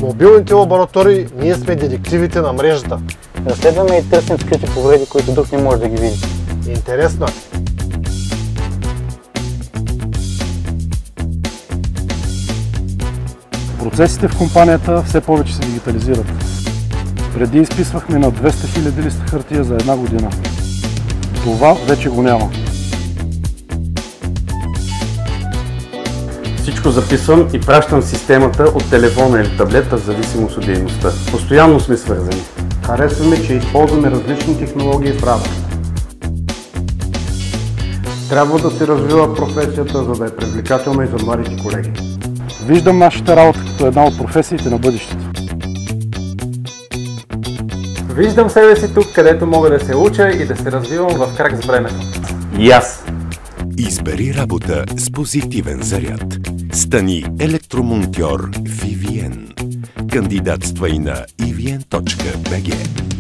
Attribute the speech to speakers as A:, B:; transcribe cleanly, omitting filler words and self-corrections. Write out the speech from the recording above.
A: Мобилните лаборатории, ние сме детективите на мрежата.
B: Разследваме и търсим скрити повреди, които друг не може да ги види.
A: Интересно е.
C: Процесите в компанията все повече се дигитализират. Преди изписвахме на 200 000 листа хартия за една година. Това вече го няма.
D: Всичко записвам и пращам системата от телефона или таблета в зависимост от дейността. Постоянно сме свързани.
E: Харесваме, че използваме различни технологии в работата. Трябва да се развива професията, за да е привлекателна и за младите колеги.
C: Виждам нашата работа като една от професиите на бъдещето.
F: Виждам себе си тук, където мога да се уча и да се развивам в крак с времето.
D: И аз.
G: Избери работа с позитивен заряд. Стани електромонтьор в EVN. Кандидатствай на evn.bg.